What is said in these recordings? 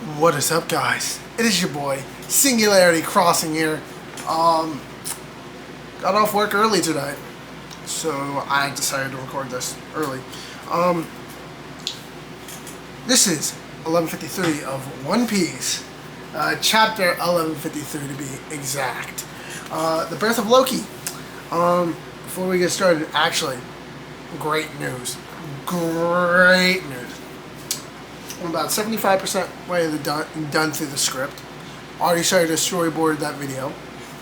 What is up, guys? It is your boy, Singularity Crossing here. Got off work early today, so I decided to record this early. This is 11:53 of One Piece, chapter 11:53 to be exact. The Birth of Loki. Before we get started, actually, great news. Great news. I'm about 75% way done through the script. Already started to storyboard that video,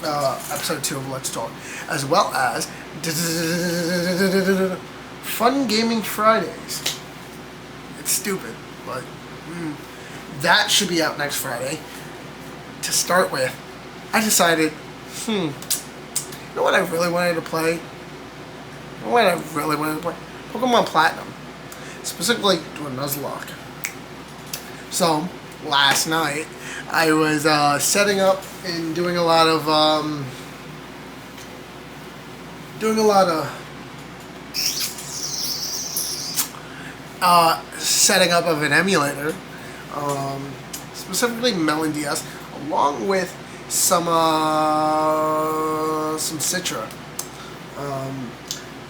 episode 2 of Let's Talk, as well as Fun Gaming Fridays. It's stupid, but that should be out next Friday. To start with, I decided, you know what I really wanted to play? Pokemon Platinum. Specifically, do a Nuzlocke. So, last night, I was setting up and doing a lot of setting up of an emulator, specifically Melon DS, along with some Citra,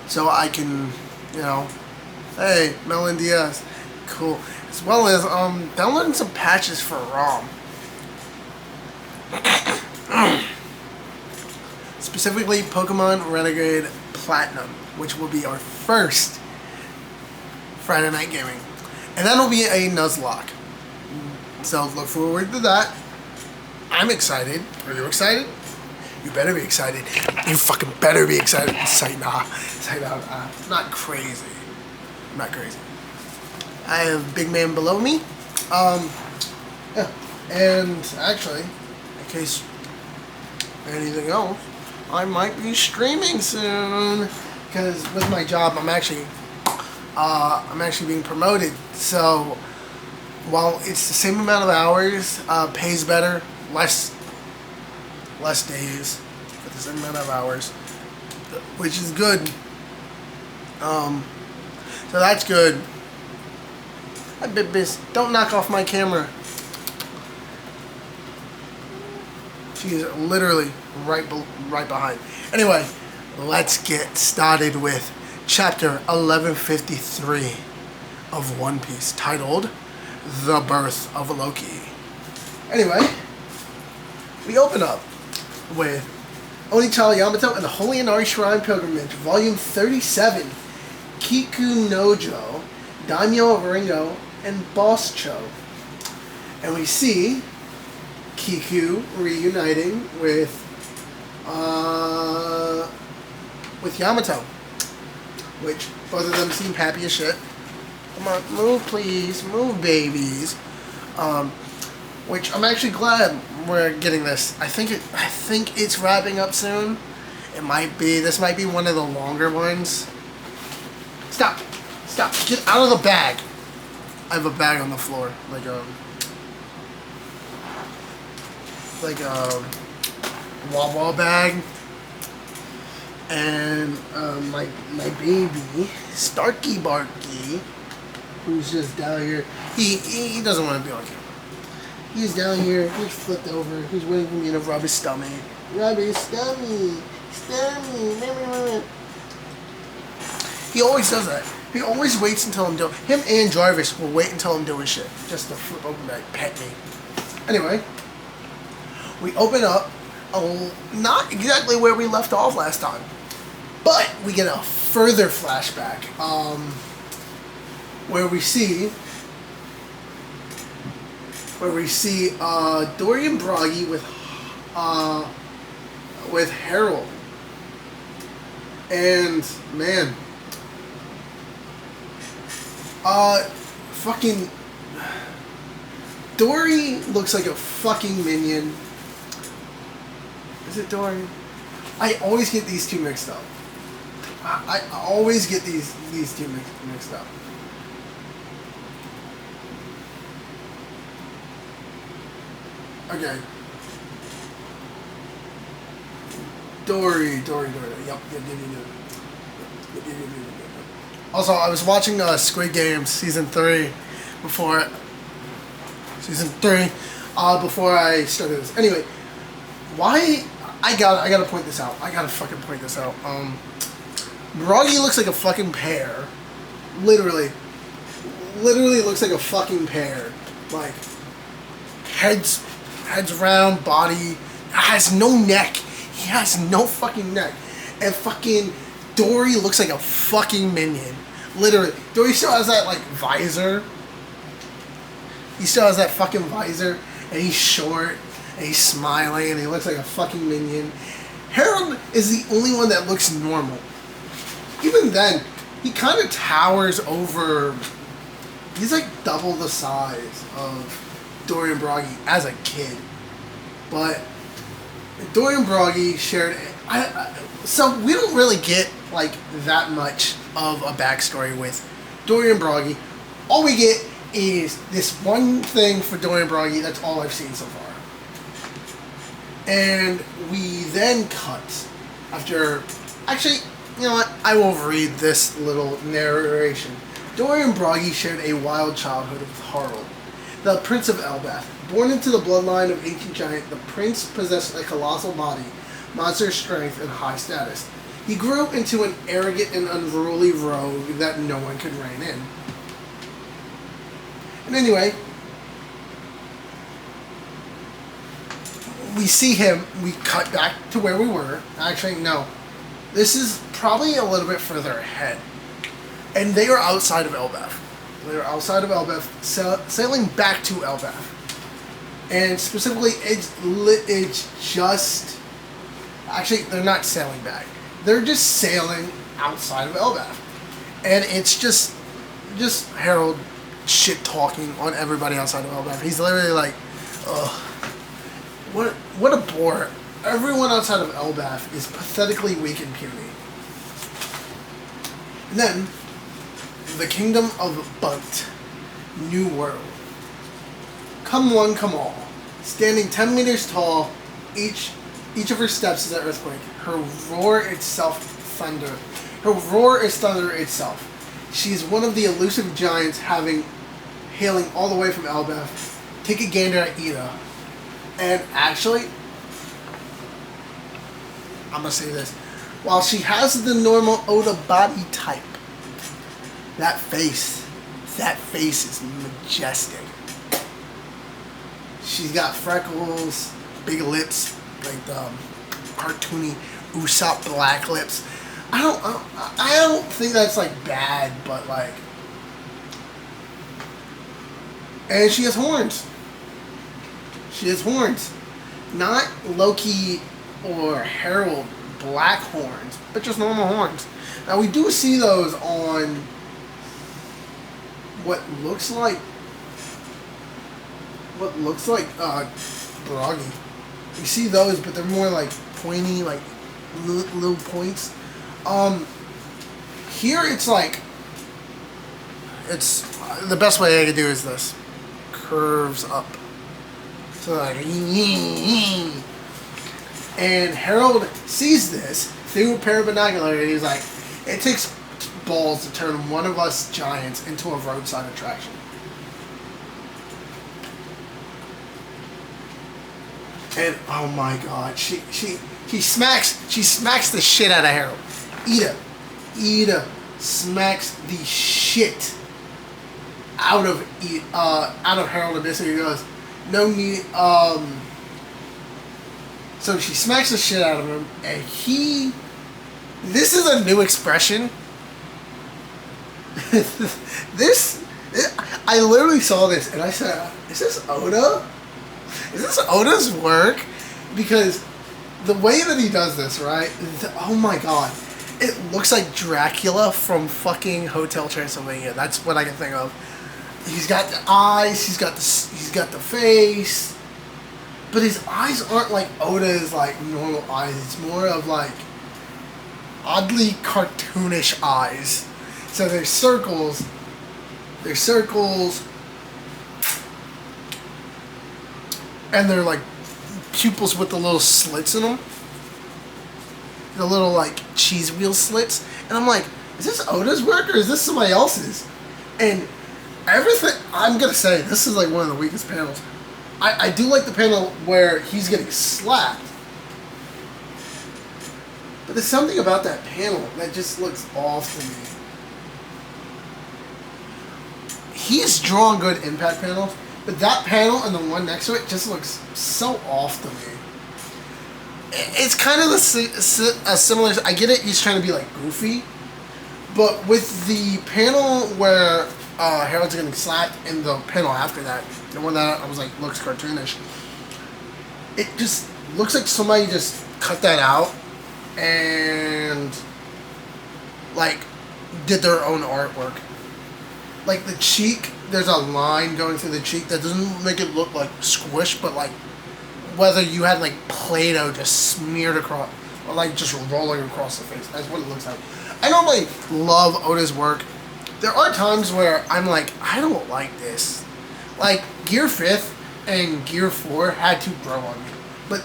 so I can, hey, Melon DS, cool. As well as downloading some patches for ROM. Specifically Pokemon Renegade Platinum, which will be our first Friday night gaming. And that'll be a Nuzlocke. So look forward to that. I'm excited. Are you excited? You better be excited. You fucking better be excited. Say nah. Not crazy. I'm not crazy. I have Big Man below me. Yeah. And actually, in case anything else, I might be streaming soon. Because with my job, I'm actually being promoted. So while it's the same amount of hours, pays better, less days for the same amount of hours, which is good. So that's good. Hi, Bibbis. Don't knock off my camera. She is literally right behind. Anyway, let's get started with chapter 1153 of One Piece, titled The Birth of Loki. Anyway, we open up with Onitara Yamato and the Holy Inari Shrine Pilgrimage, Volume 37, Kiku Nojo, Daimyo of Ringo, and Boss Cho. And we see Kiku reuniting with Yamato, which both of them seem happy as shit. Come on, move please, move babies. Which I'm actually glad we're getting this. I think it's wrapping up soon. This might be one of the longer ones. Stop, get out of the bag. I have a bag on the floor, like a Wawa bag, and my baby Starky Barky, who's just down here. He doesn't want to be on camera. He's down here. He's flipped over. He's waiting for me to rub his stomach. Rub his stomach. He always does that. He always waits until I'm doing. Him and Jarvis will wait until I'm doing shit just to flip open that pet me. Anyway, we open up, not exactly where we left off last time, but we get a further flashback, where we see Dorian Broggy with Harold, and man. Fucking Dory looks like a fucking minion. Is it Dory? I always get these two mixed up. I always get these two mixed up. Okay. Dory. Yep. Also, I was watching Squid Game Season 3 before Season 3. Before I started this. Anyway, why... I gotta point this out. I gotta fucking point this out. Broggy looks like a fucking pear. Literally looks like a fucking pear. Like, head's round, body, has no neck. He has no fucking neck. And fucking Dory looks like a fucking minion. Literally. Dory still has that, like, visor. He still has that fucking visor. And he's short. And he's smiling. And he looks like a fucking minion. Harold is the only one that looks normal. Even then, he kind of towers over... He's like double the size of Dory and Broggy as a kid. But Dory and Broggy shared... so we don't really get like that much of a backstory with Dory and Broggy. All we get is this one thing for Dory and Broggy. That's all I've seen so far. And we then cut after... Actually, you know what? I will read this little narration. Dory and Broggy shared a wild childhood with Harold, the Prince of Elbaf. Born into the bloodline of ancient giant, the prince possessed a colossal body, monster strength, and high status. He grew into an arrogant and unruly rogue that no one could rein in. And anyway, we see him, we cut back to where we were. Actually, no. This is probably a little bit further ahead. And they are outside of Elbaf. They are outside of Elbaf, sailing back to Elbaf. And specifically, it's just... Actually, they're not sailing back. They're just sailing outside of Elbaf. And it's just Harold shit-talking on everybody outside of Elbaf. He's literally like, ugh. What a bore. Everyone outside of Elbaf is pathetically weak and puny. And then, the Kingdom of Bunt. New World. Come one, come all. Standing 10 meters tall, each of her steps is an earthquake. Her roar itself thunder. Her roar is thunder itself. She is one of the elusive giants hailing all the way from Elbaf. Take a gander at Ida. And actually, I'm gonna say this. While she has the normal Oda body type, that face is majestic. She's got freckles, big lips, like the cartoony Usopp black lips. I don't think that's like bad, but like, and she has horns. She has horns, not Loki or Harold black horns, but just normal horns. Now we do see those on what looks like Broggy. You see those, but they're more like pointy, like little points. Here it's like, it's the best way I could do is this, curves up. So like, and Harold sees this through a pair of binoculars, and he's like, it takes balls to turn one of us giants into a roadside attraction. And oh my god, she smacks the shit out of Harold. Ida smacks the shit out of Harold a bit, so he goes, no need, so she smacks the shit out of him, and this is a new expression. I literally saw this, and I said, is this Oda? Is this Oda's work? Because the way that he does this, right? Oh my god. It looks like Dracula from fucking Hotel Transylvania. That's what I can think of. He's got the eyes, he's got the face. But his eyes aren't like Oda's like normal eyes. It's more of like oddly cartoonish eyes. So there's circles. And they're like pupils with the little slits in them. The little like cheese wheel slits. And I'm like, is this Oda's work or is this somebody else's? And everything, I'm gonna say, this is like one of the weakest panels. I do like the panel where he's getting slapped. But there's something about that panel that just looks off to me. He's drawn good impact panels, but that panel and the one next to it just looks so off to me. It's kind of a similar. I get it. He's trying to be like goofy, but with the panel where Harold's getting slapped and the panel after that, the one that I was like looks cartoonish. It just looks like somebody just cut that out and like did their own artwork. Like the cheek, there's a line going through the cheek that doesn't make it look like squished, but like whether you had like Play-Doh just smeared across, or like just rolling across the face. That's what it looks like. I normally love Oda's work. There are times where I'm like, I don't like this. Like Gear 5th and Gear 4 had to grow on me. But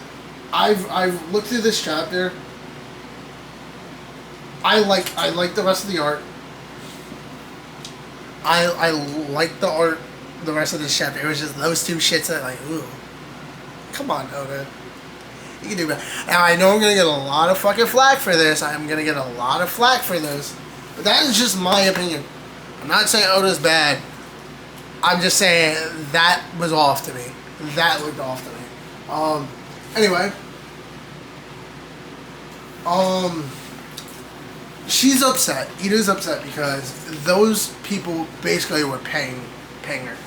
I've looked through this chapter. I like the rest of the art. I like the art, the rest of this chapter. It was just those two shits that like, ooh. Come on, Oda. You can do better. Now, I know I'm going to get a lot of fucking flack for this. I'm going to get a lot of flack for this. But that is just my opinion. I'm not saying Oda's bad. I'm just saying that was off to me. That looked off to me. Anyway. She's upset. Ida's upset because those people basically were paying her.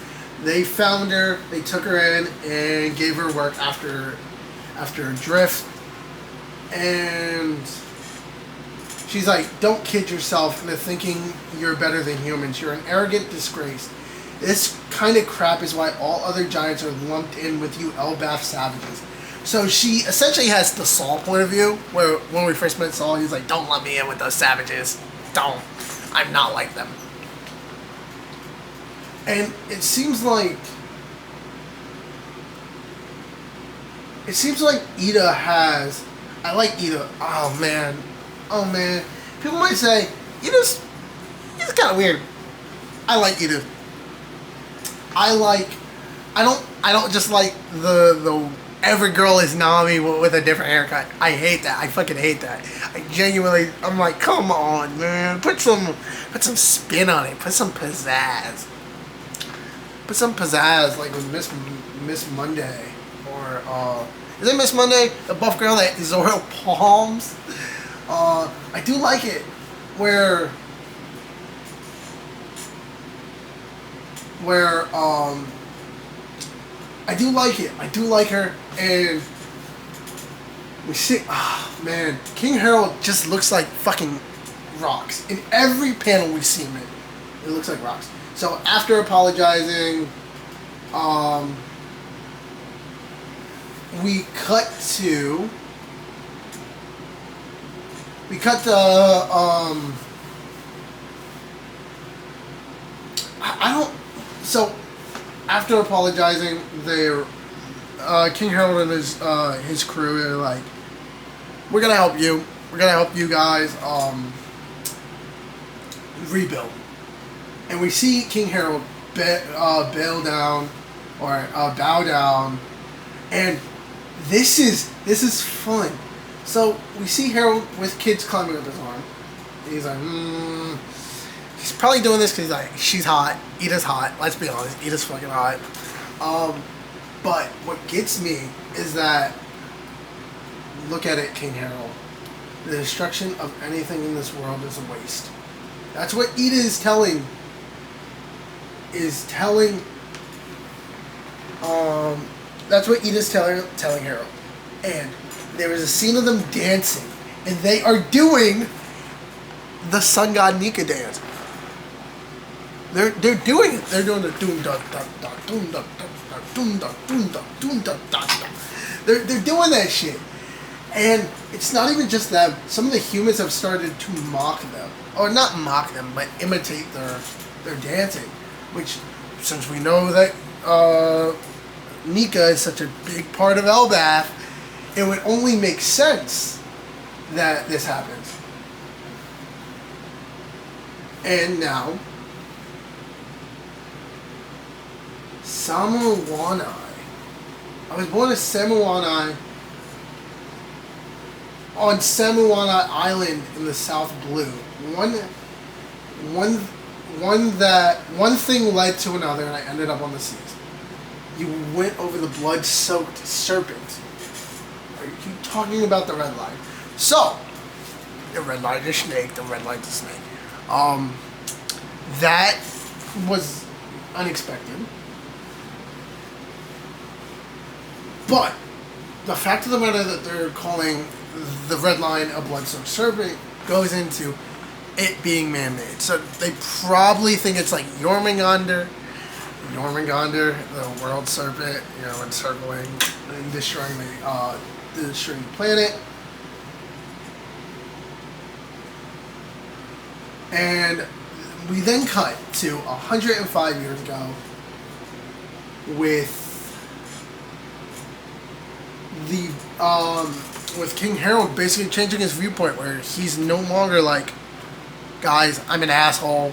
They found her, they took her in, and gave her work after Drift. And she's like, don't kid yourself into thinking you're better than humans. You're an arrogant disgrace. This kind of crap is why all other giants are lumped in with you Elbaf savages. So she essentially has the Saul point of view, where when we first met Saul, he's like, don't lump me in with those savages. Don't. I'm not like them. And it seems like Ida has. I like Ida. Oh man. People might say Ida's kind of weird. I like Ida. I don't just like the every girl is Nami with a different haircut. I hate that. I fucking hate that. I'm like, come on, man. Put some spin on it. Put some pizzazz. Put some pizzazz, like with Miss Monday, or is it Miss Monday, the buff girl that Zoro palms? I do like it where I do like it. I do like her, and we see. Ah, man, King Harold just looks like fucking rocks in every panel we see him in. It looks like rocks. So after apologizing, we cut to I don't. So after apologizing, they're King Harold and his crew are like, we're gonna help you. We're gonna help you guys rebuild. And we see King Harold bow down, and this is fun. So we see Harold with kids climbing up his arm. And he's like, he's probably doing this because he's like, she's hot, Ida's hot. Let's be honest, Ida's fucking hot. But what gets me is that, look at it, King Harold. The destruction of anything in this world is a waste. That's what Ida is telling. That's what Ida's telling Harold. And there is a scene of them dancing, and they are doing the sun god Nika dance. They're doing it. They're doing the doom da da da doom da da da doom da doom da doom da da da. They're doing that shit. And it's not even just them. Some of the humans have started to mock them. Or not mock them, but imitate their dancing. Which, since we know that Nika is such a big part of Elbaf, it would only make sense that this happens. And now, Samuanai. I was born in Samuanai, on Samuanai Island in the South Blue. One thing led to another, and I ended up on the seas. You went over the blood-soaked serpent. Are you talking about the red line? So, the red line is snake. The red line is snake. That was unexpected. But the fact of the matter that they're calling the red line a blood-soaked serpent goes into it being man-made. So they probably think it's like Jormungandr, the world serpent, encircling and destroying the planet. And we then cut to 105 years ago with with King Harold basically changing his viewpoint, where he's no longer like, guys, I'm an asshole,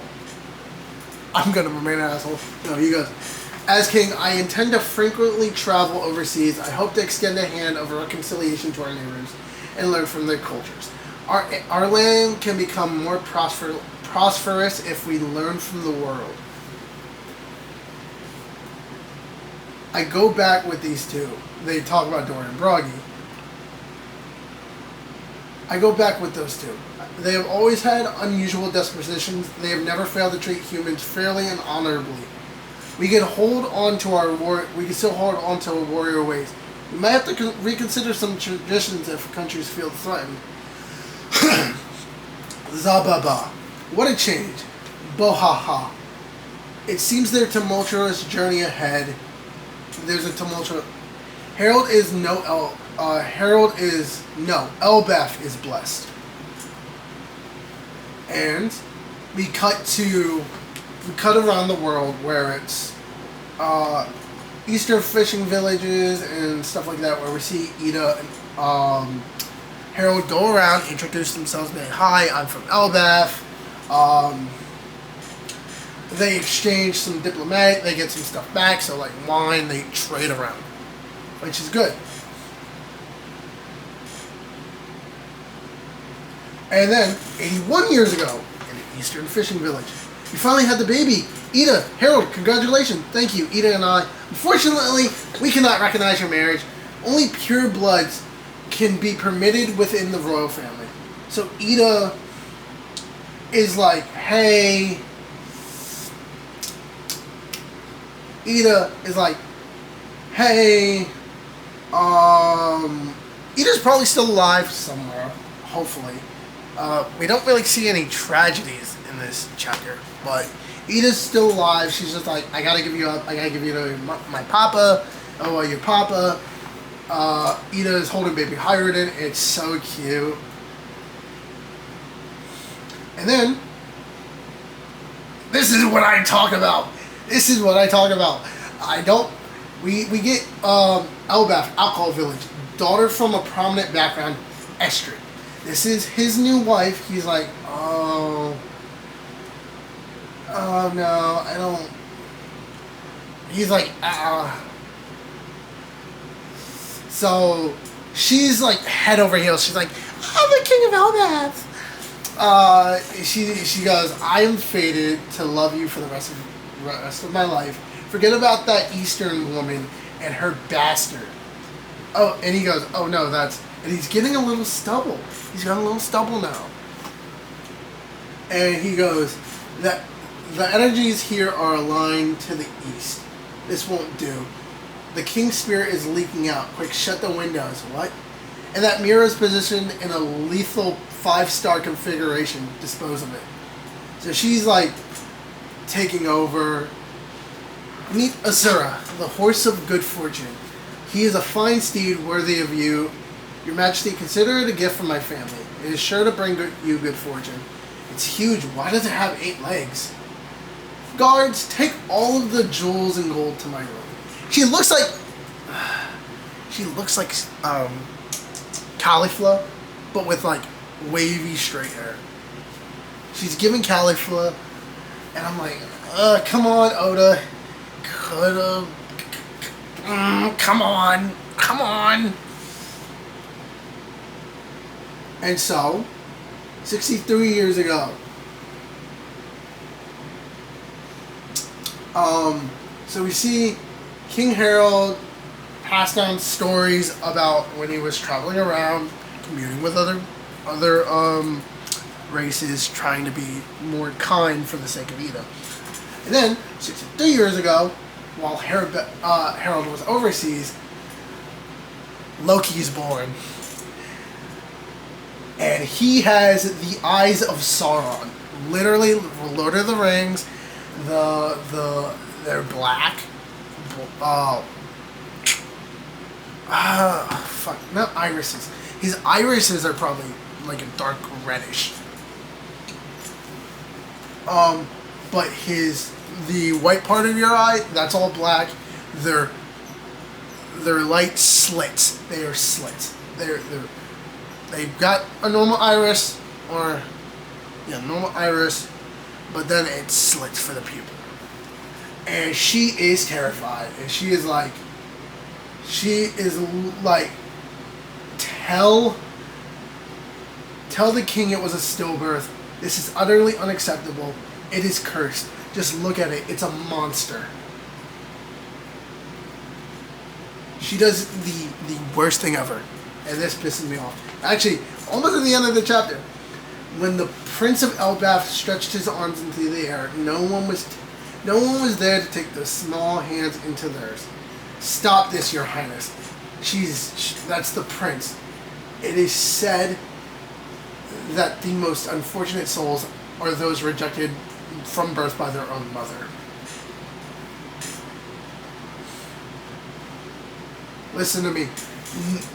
I'm gonna remain an asshole. No, he goes, as king, I intend to frequently travel overseas. I hope to extend a hand of reconciliation to our neighbors and learn from their cultures. Our land can become more prosperous if we learn from the world. I go back with these two. They talk about Dorian and Broggy. I go back with those two. They have always had unusual dispositions. They have never failed to treat humans fairly and honorably. We can hold on to we can still hold on to our warrior ways. We might have to reconsider some traditions if countries feel threatened. Zababa. What a change. Bohaha. It seems their tumultuous journey ahead. There's a tumultuous... Elbaf is blessed. And we cut around the world where it's Eastern fishing villages and stuff like that, where we see Ida and Harold go around, introduce themselves, say, hi, I'm from Elbaf. They exchange some diplomatic, they get some stuff back, so like wine, they trade around, which is good. And then, 81 years ago, in an Eastern fishing village, we finally had the baby. Ida, Harold, congratulations. Thank you, Ida and I. Unfortunately, we cannot recognize your marriage. Only pure bloods can be permitted within the royal family. So Ida is like, hey... Ida's probably still alive somewhere, hopefully. We don't really see any tragedies in this chapter, but Ida's still alive. She's just like, I gotta give you up. I gotta give you to my papa. Oh, your papa. Ida is holding baby Hyrodin. It's so cute. And then, this is what I talk about. We get Elbaf, Alcohol Village, daughter from a prominent background, Estrid. This is his new wife. He's like, oh no, I don't. He's like, So she's like head over heels. She's like, I'm the king of Elbaf. She goes, I am fated to love you for the rest of my life. Forget about that Eastern woman and her bastard. Oh, and he goes, oh no, and he's getting a little stubble. He's got a little stubble now. And he goes, that the energies here are aligned to the east. This won't do. The king's spirit is leaking out. Quick, shut the windows. What? And that mirror is positioned in a lethal 5-star configuration. Dispose of it. So she's like taking over. Meet Asura, the horse of good fortune. He is a fine steed worthy of you. Your Majesty, consider it a gift from my family. It is sure to bring you good fortune. It's huge. Why does it have 8 legs? Guards, take all of the jewels and gold to my room. She looks like Caulifla, but with like wavy straight hair. She's giving Caulifla, and I'm like, come on, Oda. Could have Come on. Come on. And so, 63 years ago, so we see King Harold pass down stories about when he was traveling around, communing with other races, trying to be more kind for the sake of Ida. And then, 63 years ago, while Harold was overseas, Loki's born. And he has the eyes of Sauron. Literally, Lord of the Rings, they're black. Fuck, not irises. His irises are probably like a dark reddish. But the white part of your eye, that's all black. They're light slits. They are slits. They've got a normal iris, normal iris, but then it slits for the pupil. And she is terrified, and she is like, tell the king it was a stillbirth. This is utterly unacceptable. It is cursed. Just look at it. It's a monster. She does the worst thing ever. And this pisses me off. Actually, almost at the end of the chapter, when the Prince of Elbaf stretched his arms into the air, no one was there to take the small hands into theirs. Stop this, Your Highness. That's the prince. It is said that the most unfortunate souls are those rejected from birth by their own mother. Listen to me.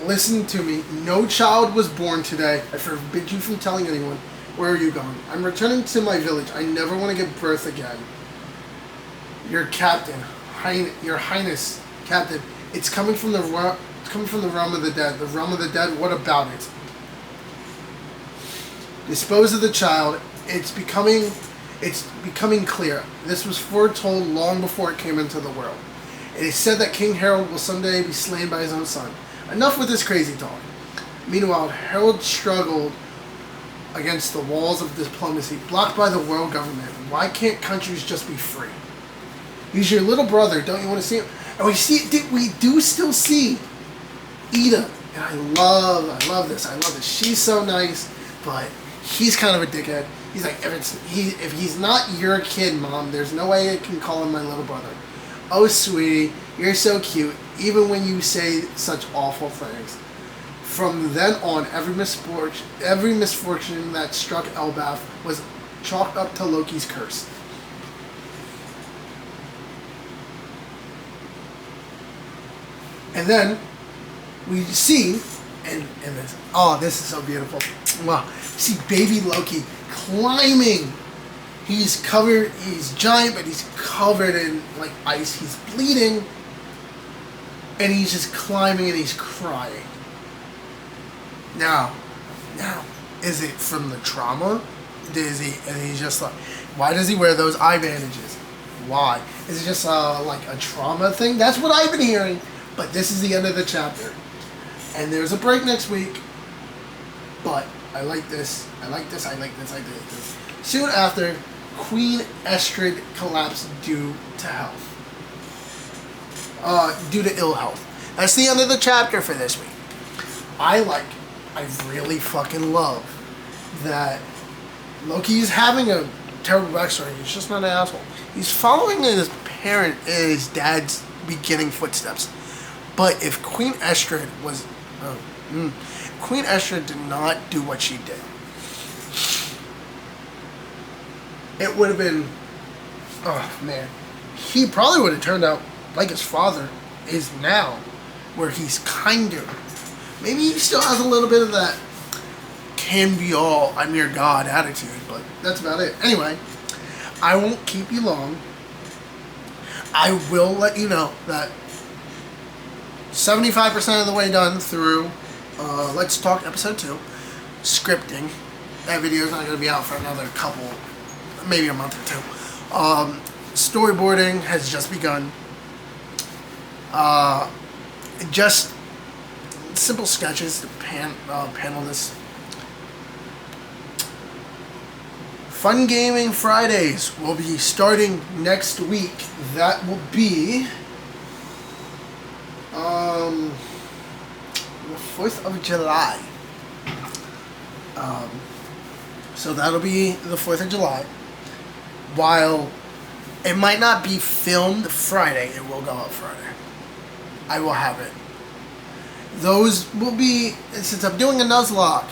Listen to me. No child was born today. I forbid you from telling anyone. Where are you going? I'm returning to my village. I never want to give birth again. Your captain, Your Highness, Captain. It's coming from the realm of the dead. The realm of the dead. What about it? Dispose of the child. It's becoming clear. This was foretold long before it came into the world. It is said that King Harold will someday be slain by his own son. Enough with this crazy talk. Meanwhile, Harold struggled against the walls of diplomacy, blocked by the world government. Why can't countries just be free? He's your little brother. Don't you want to see him? And we do still see Ida. And I love this. She's so nice, but he's kind of a dickhead. He's like, if he's not your kid, Mom, there's no way I can call him my little brother. Oh, sweetie, you're so cute, even when you say such awful things. From then on, every misfortune that struck Elbaf was chalked up to Loki's curse. And then we see, and this, this is so beautiful. Wow, see baby Loki climbing. He's giant, but he's covered in like ice. He's bleeding, and he's just climbing and he's crying. Now, is it from the trauma? And he's just like, why does he wear those eye bandages? Why? Is it just like a trauma thing? That's what I've been hearing. But this is the end of the chapter, and there's a break next week. But I like this. Soon after, Queen Estrid collapsed due to ill health. That's the end of the chapter for this week. I really fucking love that Loki's having a terrible backstory. He's just not an asshole. He's following his dad's beginning footsteps. But if Queen Estrid Queen Estrid did not do what she did, it would have been, oh man, he probably would have turned out like his father is now, where he's kinder. Maybe he still has a little bit of that can be all, I'm your God attitude, but that's about it. Anyway, I won't keep you long. I will let you know that 75% of the way done through Let's Talk Episode 2, scripting. That video is not going to be out for another couple, maybe a month or two. Storyboarding has just begun. Just simple sketches to panel this. Fun Gaming Fridays will be starting next week. That will be the 4th of July. So that'll be the 4th of July. While it might not be filmed Friday, it will go up Friday. I will have it. Those will be, since I'm doing a Nuzlocke,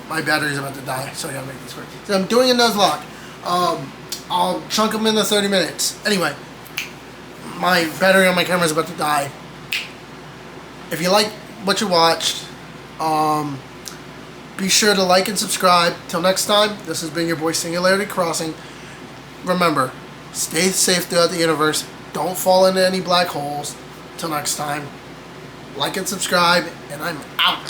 my battery's about to die, so I gotta make this quick. So I'm doing a Nuzlocke. I'll chunk them into 30 minutes. Anyway, my battery on my camera is about to die. If you like what you watched, be sure to like and subscribe. Till next time, this has been your boy Singularity Crossing. Remember, stay safe throughout the universe. Don't fall into any black holes. Till next time, like and subscribe, and I'm out.